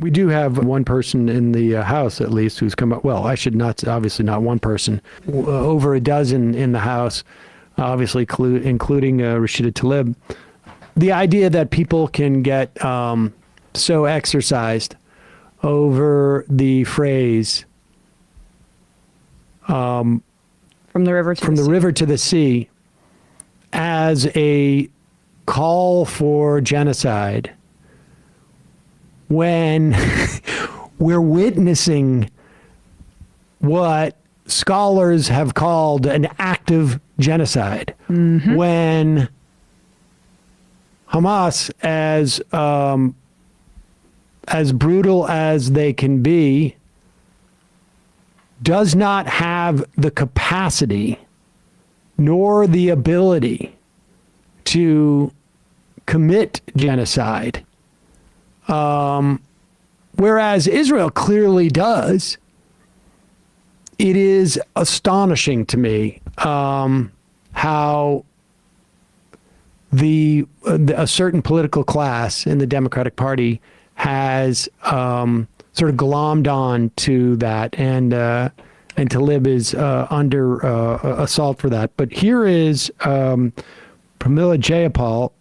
We do have one person in the House, at least, who's come up. Well, I should not, obviously not one person, over a dozen in the House, obviously including Rashida Tlaib. The idea that people can get so exercised over the phrase from the river to the sea as a call for genocide, when we're witnessing what scholars have called an active genocide, when Hamas, as brutal as they can be, does not have the capacity nor the ability to commit genocide. Whereas Israel clearly does. It is astonishing to me how a certain political class in the Democratic Party has sort of glommed on to that, and Tlaib is under assault for that. But here is Pramila Jayapal,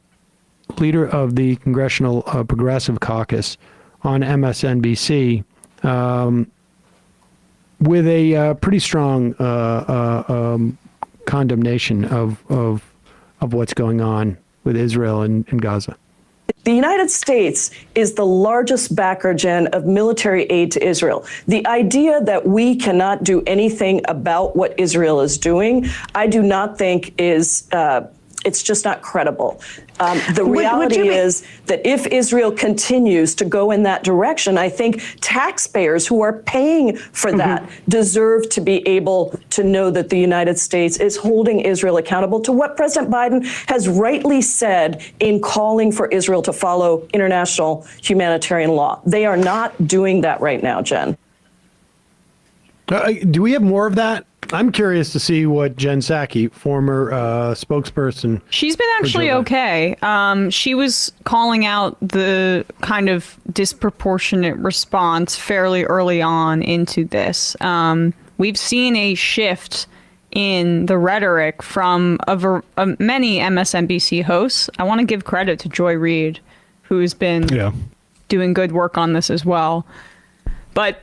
leader of the Congressional Progressive Caucus, on MSNBC, with a pretty strong condemnation of what's going on with Israel and Gaza. The United States is the largest backer, Jen, of military aid to Israel. The idea that we cannot do anything about what Israel is doing, I do not think is, it's just not credible. The reality is that if Israel continues to go in that direction, I think taxpayers who are paying for that deserve to be able to know that the United States is holding Israel accountable to what President Biden has rightly said in calling for Israel to follow international humanitarian law. They are not doing that right now, Jen. Do we have more of that? I'm curious to see what Jen Psaki, former spokesperson. She's been actually okay. She was calling out the kind of disproportionate response fairly early on into this. We've seen a shift in the rhetoric from many MSNBC hosts. I want to give credit to Joy Reid, who's been doing good work on this as well. But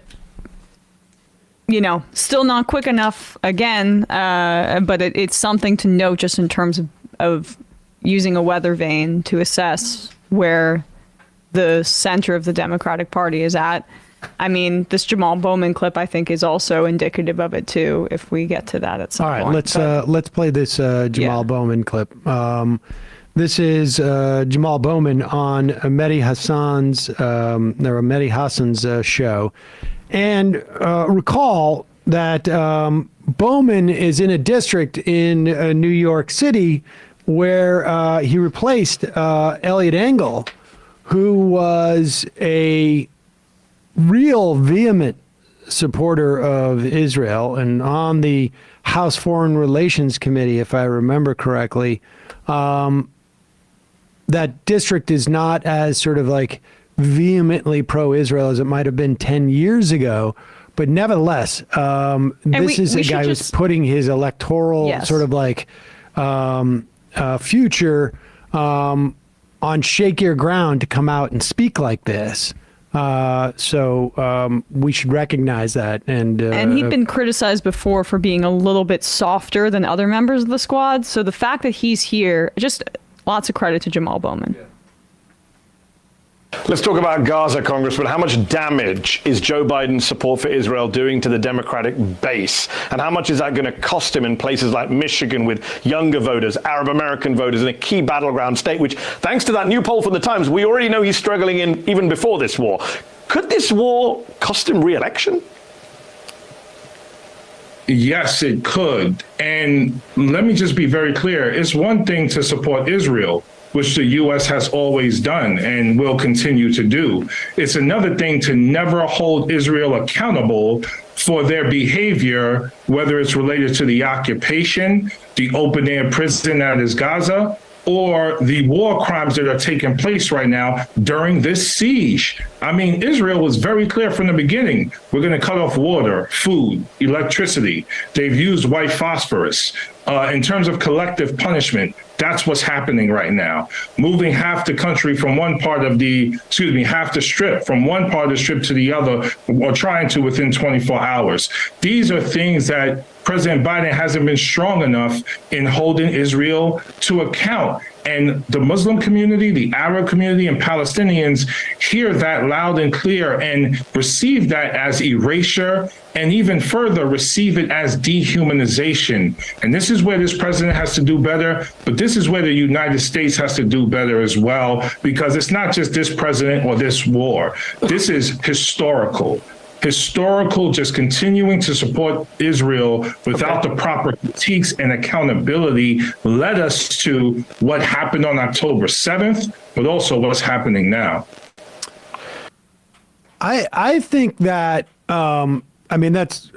still not quick enough again, but it's something to note just in terms of using a weather vane to assess where the center of the Democratic Party is at. I mean, this Jamaal Bowman clip, I think, is also indicative of it, too, if we get to that at some point. All right, let's play this Jamaal Bowman clip. This is Jamaal Bowman on Mehdi Hasan's show. And recall that Bowman is in a district in New York City where he replaced Eliot Engel, who was a real vehement supporter of Israel and on the House Foreign Relations Committee, if I remember correctly. That district is not as sort of like vehemently pro-Israel as it might have been 10 years ago. But nevertheless, this is a guy who's putting his electoral sort of like future on shakier ground to come out and speak like this. So we should recognize that. And he'd been criticized before for being a little bit softer than other members of the squad. So the fact that he's here, just lots of credit to Jamaal Bowman. Yeah. Let's talk about Gaza, Congressman. How much damage is Joe Biden's support for Israel doing to the Democratic base? And how much is that going to cost him in places like Michigan with younger voters, Arab American voters in a key battleground state, which, thanks to that new poll from the Times, we already know he's struggling in even before this war. Could this war cost him re-election? Yes, it could. And let me just be very clear. It's one thing to support Israel, which the U.S. has always done and will continue to do. It's another thing to never hold Israel accountable for their behavior, whether it's related to the occupation, the open-air prison that is Gaza, or the war crimes that are taking place right now during this siege. I mean, Israel was very clear from the beginning. We're going to cut off water, food, electricity. They've used white phosphorus. In terms of collective punishment, that's what's happening right now. Moving half the country from half the strip from one part of the strip to the other, or trying to within 24 hours. These are things that President Biden hasn't been strong enough in holding Israel to account. And the Muslim community, the Arab community, and Palestinians hear that loud and clear and receive that as erasure, and even further receive it as dehumanization. And this is where this president has to do better, but this is where the United States has to do better as well, because it's not just this president or this war. This is historical, just continuing to support Israel without the proper critiques and accountability led us to what happened on October 7th, but also what's happening now. I think that, that's,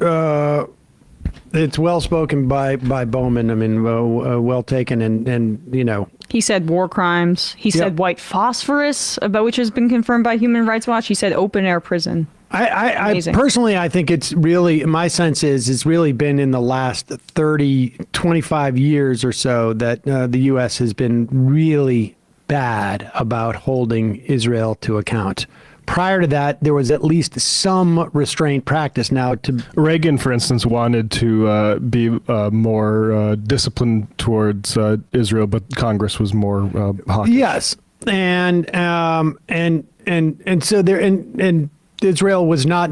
it's well spoken by Bowman. I mean, well taken. And he said war crimes. He said white phosphorus, about which has been confirmed by Human Rights Watch. He said open air prison. I personally, I think it's really, my sense is it's really been in the last 25 years or so that the U.S. has been really bad about holding Israel to account. Prior to that, there was at least some restraint practice. Now, Reagan, for instance, wanted to be more disciplined towards Israel, but Congress was more hawkish. Yes, and so there and Israel was not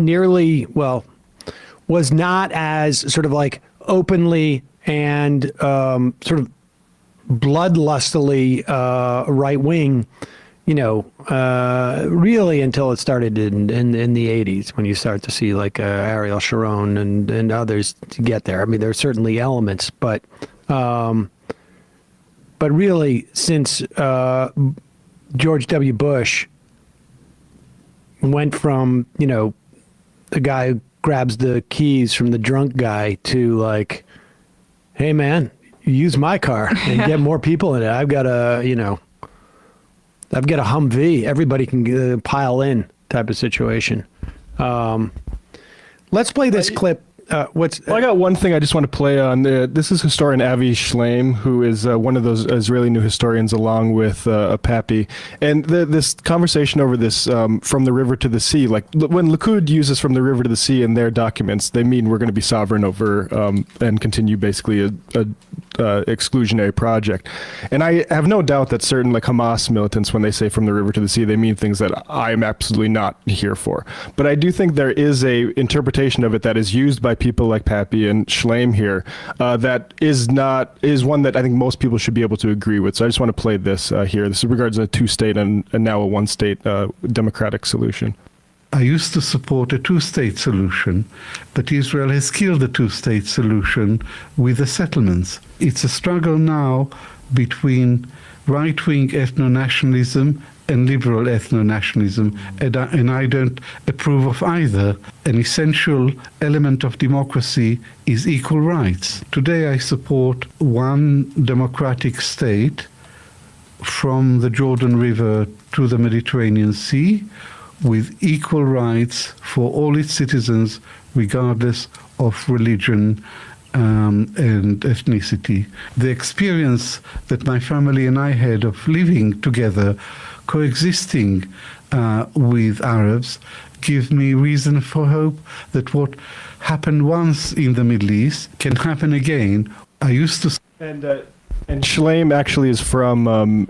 as sort of like openly and sort of bloodlustily right wing, really until it started in the 80s, when you start to see like Ariel Sharon and others to get there. I mean, there are certainly elements, but really since George W. Bush went from, the guy who grabs the keys from the drunk guy to like, hey man, use my car and get more people in it. I've got a Humvee. Everybody can pile in type of situation. Let's play this clip. I got one thing I just want to play on. This is historian Avi Shleim, who is one of those Israeli new historians, along with Pappy. And this conversation over this from the river to the sea, like when Likud uses from the river to the sea in their documents, they mean we're going to be sovereign over and continue basically a exclusionary project. And I have no doubt that certain like Hamas militants, when they say from the river to the sea, they mean things that I am absolutely not here for. But I do think there is a interpretation of it that is used by people like Pappy and Shleim here that is one that I think most people should be able to agree with. So I just want to play this here. This regards a two-state and now a one-state democratic solution. I used to support a two-state solution, but Israel has killed the two-state solution with the settlements. It's a struggle now between right-wing ethno-nationalism and liberal ethno-nationalism, and I don't approve of either. An essential element of democracy is equal rights. Today I support one democratic state from the Jordan River to the Mediterranean Sea, with equal rights for all its citizens, regardless of religion and ethnicity. The experience that my family and I had of living together, coexisting with Arabs, give me reason for hope that what happened once in the Middle East can happen again. I used to... And Shleim actually is from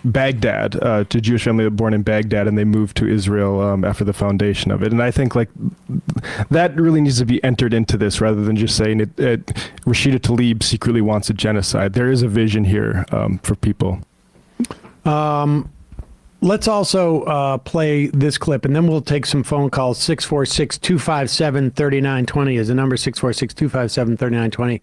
Baghdad, to Jewish family born in Baghdad, and they moved to Israel after the foundation of it. And I think like that really needs to be entered into this, rather than just saying Rashida Tlaib secretly wants a genocide. There is a vision here for people. Let's also play this clip, and then we'll take some phone calls. 646-257-3920 is the number, 646-257-3920.